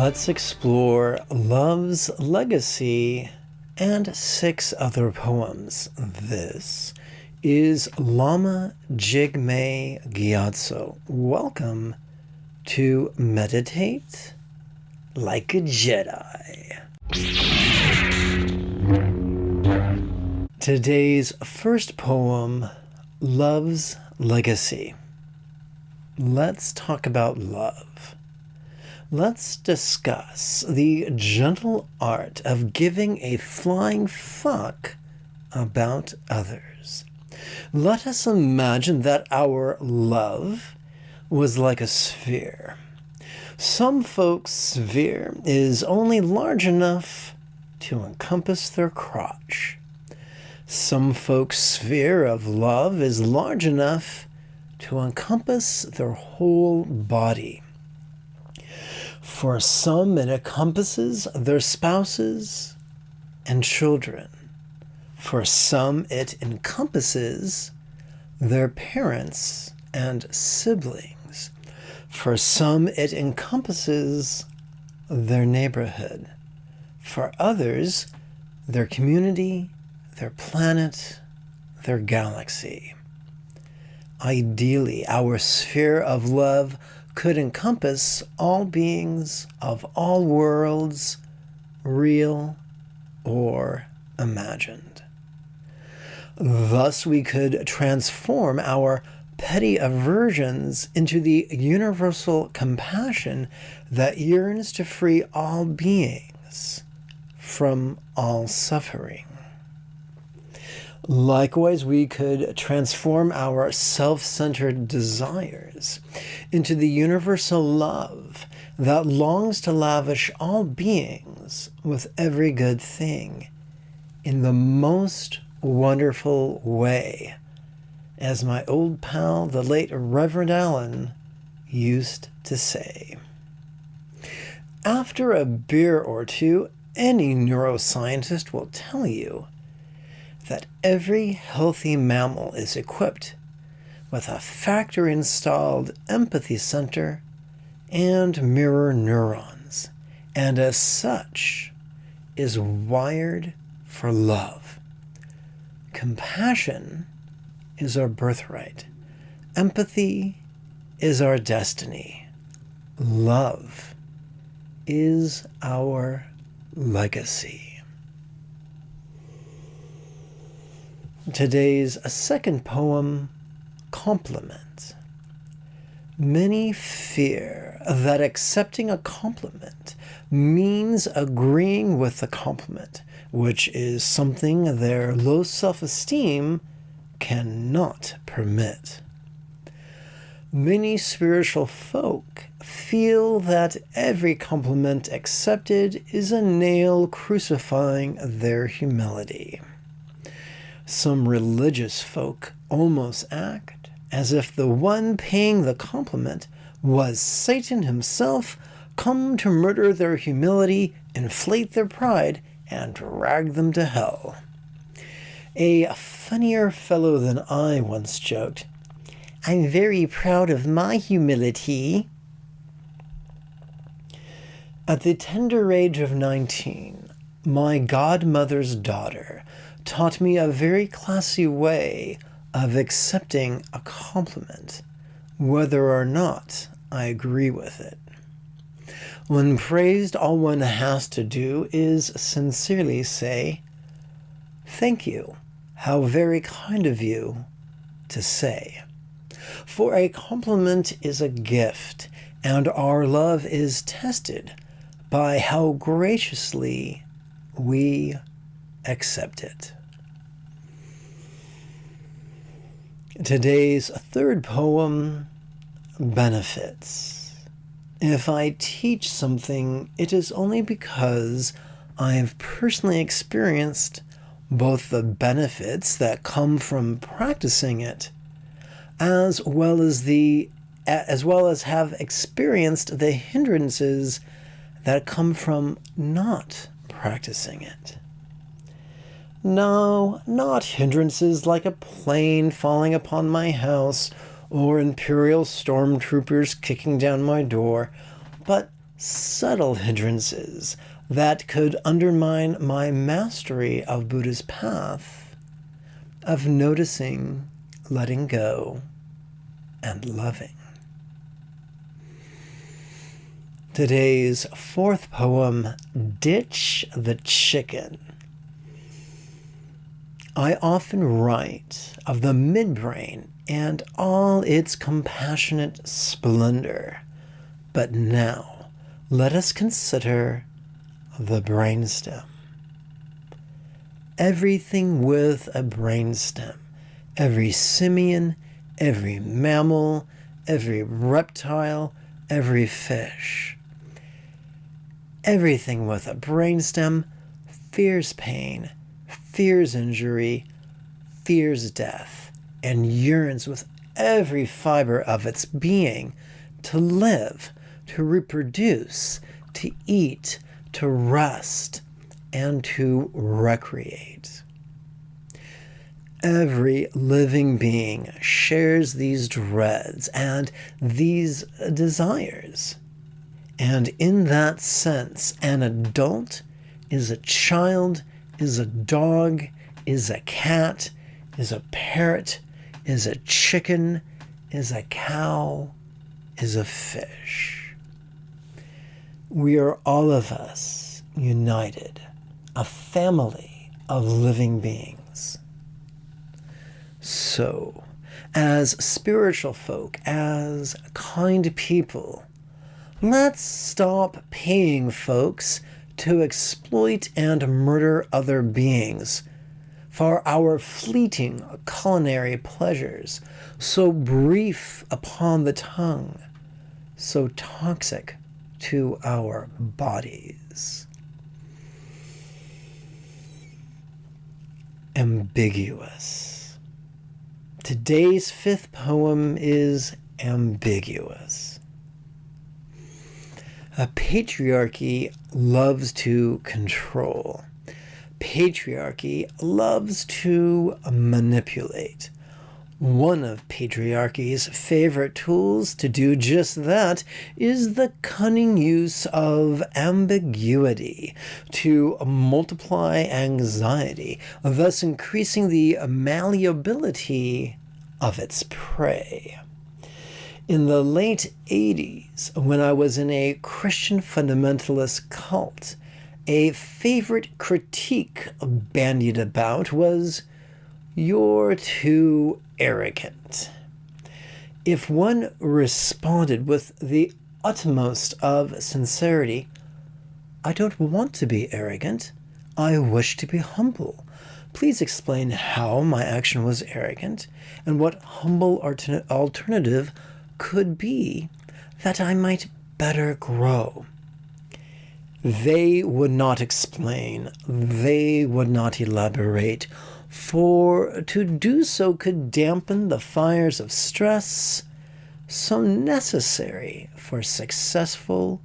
Let's explore Love's Legacy and 6 other poems. This is Lama Jigme Gyatso. Welcome to Meditate Like a Jedi. Today's first poem, Love's Legacy. Let's talk about love. Let's discuss the gentle art of giving a flying fuck about others. Let us imagine that our love was like a sphere. Some folks' sphere is only large enough to encompass their crotch. Some folks' sphere of love is large enough to encompass their whole body. For some, it encompasses their spouses and children. For some, it encompasses their parents and siblings. For some, it encompasses their neighborhood. For others, their community, their planet, their galaxy. Ideally, our sphere of love could encompass all beings of all worlds, real or imagined. Thus, we could transform our petty aversions into the universal compassion that yearns to free all beings from all suffering. Likewise, we could transform our self-centered desires into the universal love that longs to lavish all beings with every good thing in the most wonderful way, as my old pal, the late Reverend Allen, used to say. After a beer or two, any neuroscientist will tell you that every healthy mammal is equipped with a factory-installed empathy center and mirror neurons, and as such is wired for love. Compassion is our birthright. Empathy is our destiny. Love is our legacy. Today's second poem, Compliment. Many fear that accepting a compliment means agreeing with the compliment, which is something their low self-esteem cannot permit. Many spiritual folk feel that every compliment accepted is a nail crucifying their humility. Some religious folk almost act as if the one paying the compliment was Satan himself, come to murder their humility, inflate their pride, and drag them to hell. A funnier fellow than I once joked, "I'm very proud of my humility." At the tender age of 19, my godmother's daughter taught me a very classy way of accepting a compliment, whether or not I agree with it. When praised, all one has to do is sincerely say, "Thank you. How very kind of you to say." For a compliment is a gift, and our love is tested by how graciously we accept it. Today's third poem, Benefits. If I teach something, it is only because I have personally experienced both the benefits that come from practicing it, as well as have experienced the hindrances that come from not practicing it. No, not hindrances like a plane falling upon my house or imperial stormtroopers kicking down my door, but subtle hindrances that could undermine my mastery of Buddha's path of noticing, letting go, and loving. Today's fourth poem, Ditch the Chicken. I often write of the midbrain and all its compassionate splendor, but now let us consider the brainstem. Everything with a brainstem, every simian, every mammal, every reptile, every fish. Everything with a brainstem fears pain, fears injury, fears death, and yearns with every fiber of its being to live, to reproduce, to eat, to rest, and to recreate. Every living being shares these dreads and these desires. And in that sense, an adult is a child, is a dog, is a cat, is a parrot, is a chicken, is a cow, is a fish. We are all of us united, a family of living beings. So, as spiritual folk, as kind people, let's stop paying folks to exploit and murder other beings for our fleeting culinary pleasures, so brief upon the tongue, so toxic to our bodies. Ambiguous. Today's fifth poem is ambiguous. A patriarchy loves to control. Patriarchy loves to manipulate. One of patriarchy's favorite tools to do just that is the cunning use of ambiguity to multiply anxiety, thus increasing the malleability of its prey. In the late 80s, when I was in a Christian fundamentalist cult, a favorite critique bandied about was, "You're too arrogant." If one responded with the utmost of sincerity, "I don't want to be arrogant. I wish to be humble. Please explain how my action was arrogant and what humble alternative could be that I might better grow." They would not explain, they would not elaborate, for to do so could dampen the fires of stress so necessary for successful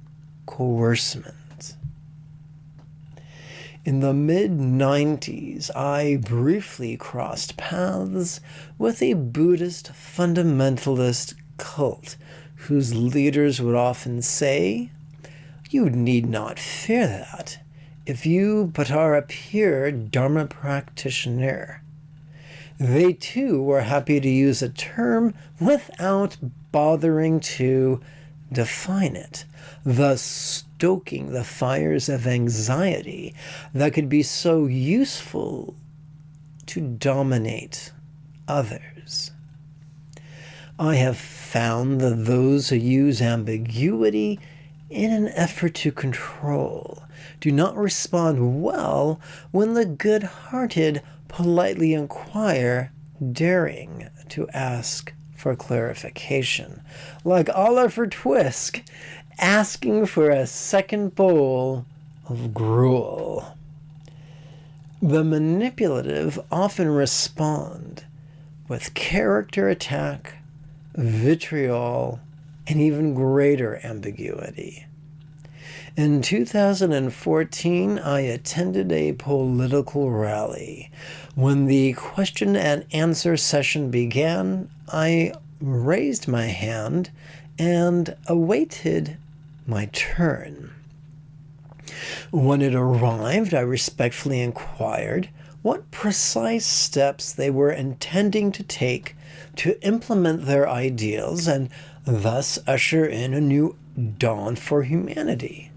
coercement. In the mid-90s, I briefly crossed paths with a Buddhist fundamentalist cult whose leaders would often say, "You need not fear that, if you but are a pure Dharma practitioner." They too were happy to use a term without bothering to define it, thus stoking the fires of anxiety that could be so useful to dominate others. I have found that those who use ambiguity in an effort to control do not respond well when the good-hearted politely inquire, daring to ask for clarification, like Oliver Twist asking for a second bowl of gruel. The manipulative often respond with character attack, vitriol, and even greater ambiguity. In 2014, I attended a political rally. When the question and answer session began, I raised my hand and awaited my turn. When it arrived, I respectfully inquired what precise steps they were intending to take to implement their ideals and thus usher in a new dawn for humanity.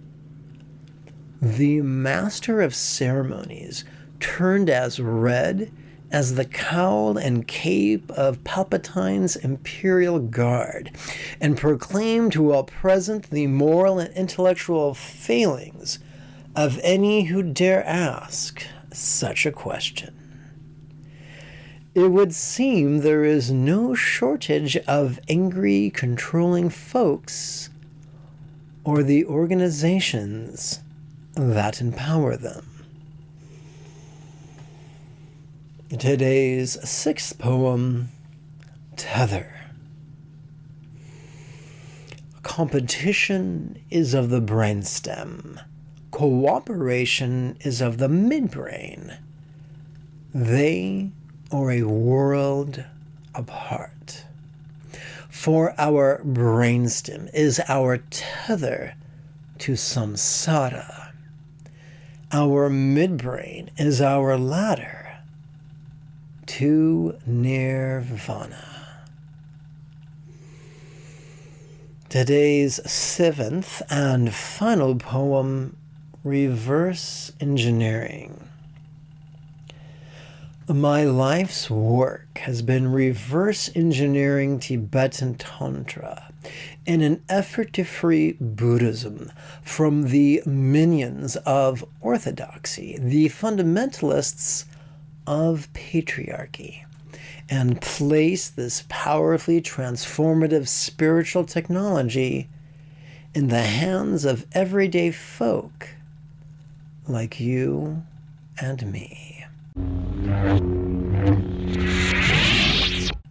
The master of ceremonies turned as red as the cowl and cape of Palpatine's Imperial Guard and proclaimed to all present the moral and intellectual failings of any who dare ask such a question. It would seem there is no shortage of angry, controlling folks or the organizations that empower them. Today's sixth poem, Tether. Competition is of the brainstem. Cooperation is of the midbrain. They are a world apart. For our brainstem is our tether to samsara. Our midbrain is our ladder to nirvana. Today's seventh and final poem, Reverse Engineering. My life's work has been reverse engineering Tibetan Tantra in an effort to free Buddhism from the minions of orthodoxy, the fundamentalists of patriarchy, and place this powerfully transformative spiritual technology in the hands of everyday folk like you and me.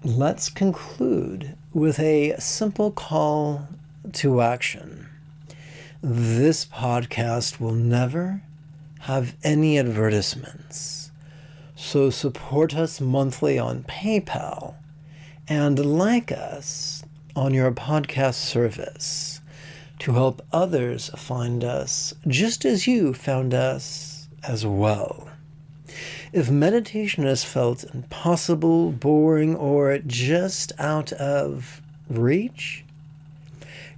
Let's conclude with a simple call to action. This podcast will never have any advertisements, so support us monthly on PayPal and like us on your podcast service to help others find us just as you found us as well. If meditation has felt impossible, boring, or just out of reach,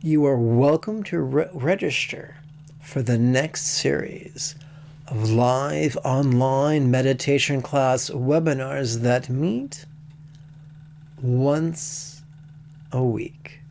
you are welcome to register for the next series of live online meditation class webinars that meet once a week.